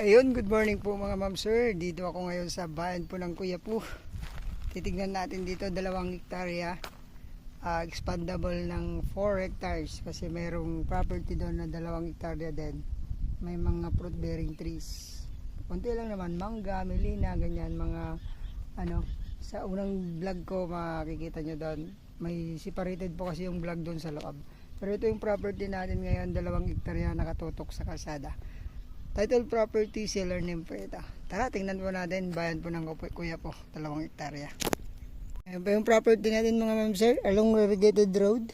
Ayun, good morning po mga ma'am sir. Dito ako ngayon sa bayan po ng Kuya po. Titignan natin dito 2 hektarya. Expandable ng 4 hectares kasi mayroong property doon na 2 hektarya din. May mga fruit bearing trees. Konti lang naman, mangga, melina, ganyan mga sa unang vlog ko makikita nyo doon. May separated po kasi yung vlog doon sa loob. Pero ito yung property natin ngayon, 2 hektarya nakatutok sa kalsada. Title property, seller name po ito. Tara, tingnan po natin, bayan po ng Kuya po, 2 hektarya. Ayan po yung property natin mga ma'am sir, along irrigated road.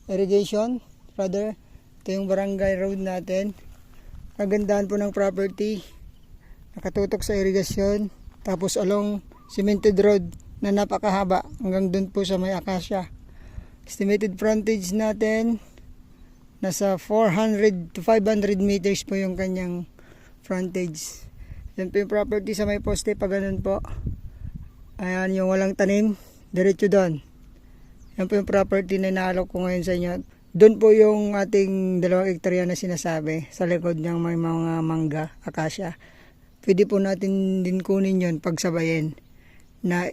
Irrigation, rather. Ito yung barangay road natin. Kagandahan po ng property, nakatutok sa irrigation. Tapos along cemented road na napakahaba, hanggang dun po sa may akasya. Estimated frontage natin, nasa 400 to 500 meters po yung kanyang frontage. Yan po yung property sa may poste pa ganun po. Ayan yung walang tanim, diretso doon. Yan po yung property na inaalok ko ngayon sa inyo. Doon po yung ating 2 hektarya na sinasabi. Sa likod niyang may mga mangga, akasya. Pwede po natin din kunin yun pagsabayin na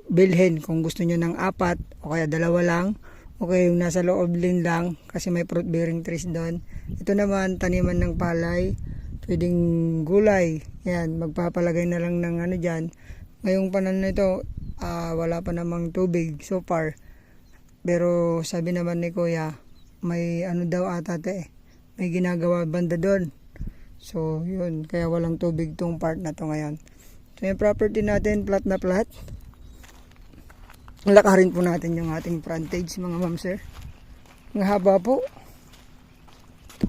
bilhin kung gusto nyo ng 4 o kaya 2 lang. Okay, yung nasa loob din lang kasi may fruit bearing trees doon. Ito naman taniman ng palay, pwedeng gulay. Yan, magpapalagay na lang ng dyan. Ngayong panahon na ito, wala pa namang tubig so far. Pero sabi naman ni Kuya, may daw ata may ginagawa banda doon. So yun, kaya walang tubig tong part na to ngayon. So yung property natin, flat na flat. Lakarin po natin yung ating frontage mga ma'am sir. Ang haba po.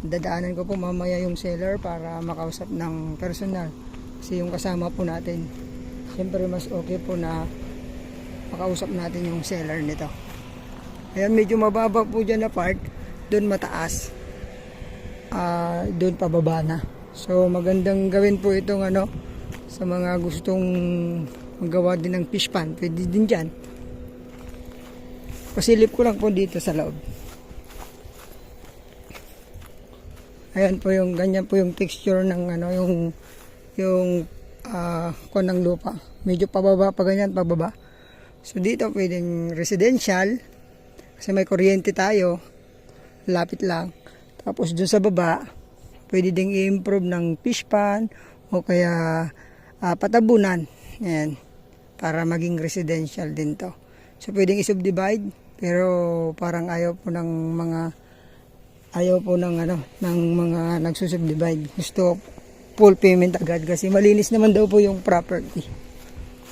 Dadaanan ko po mamaya yung seller para makausap ng personal. Kasi yung kasama po natin, siyempre mas okay po na makausap natin yung seller nito. Ayan, medyo mababa po dyan na part. Doon mataas. Doon pababa na. So magandang gawin po itong sa mga gustong magawa din ng fish pan. Pwede din dyan. Pasilip ko lang po dito sa loob. Ayan po yung ganyan po yung texture ng yung ng lupa. Medyo pababa pa ganyan, pababa. So dito pwedeng residential kasi may kuryente tayo. Lapit lang. Tapos dun sa baba, pwede ding i-improve ng fish pan o kaya patabunan. Ayan. Para maging residential din to. So pwedeng i-subdivide. Pero parang ayaw po ng mga nagsusubdivide. Gusto full payment agad kasi malinis naman daw po yung property.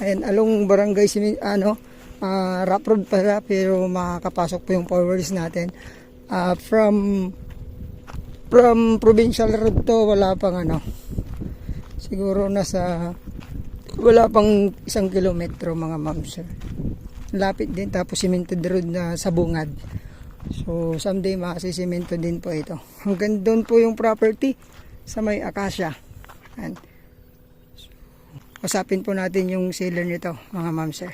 Ayan, along barangay rough road pala pero makakapasok po yung followers natin. From provincial road to wala pang siguro wala pang 1 kilometro mga ma'am sir. Lapit din, tapos cemented road na sa bungad. So someday makasisemento din po ito. Hanggang doon po yung property sa may akasya. And usapin po natin yung seller nito mga ma'am sir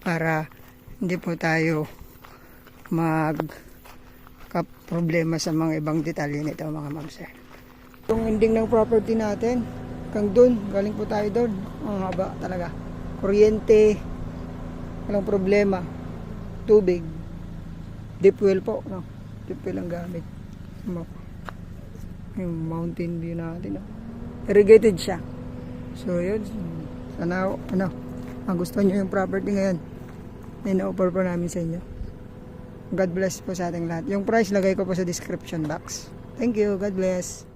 para hindi po tayo problema sa mga ibang detalye nito mga ma'am sir. Yung ending ng property natin hanggang doon, galing po tayo doon. Ang haba talaga. Kuryente, walang problema. Tubig, deep well po, deep well ang gamit. Yung mountain view natin, irrigated siya. So yun, sana ang gusto nyo yung property ngayon, ina-offer po namin sa inyo. God bless po sa ating lahat. Yung price lagay ko po sa description box. Thank you, God bless.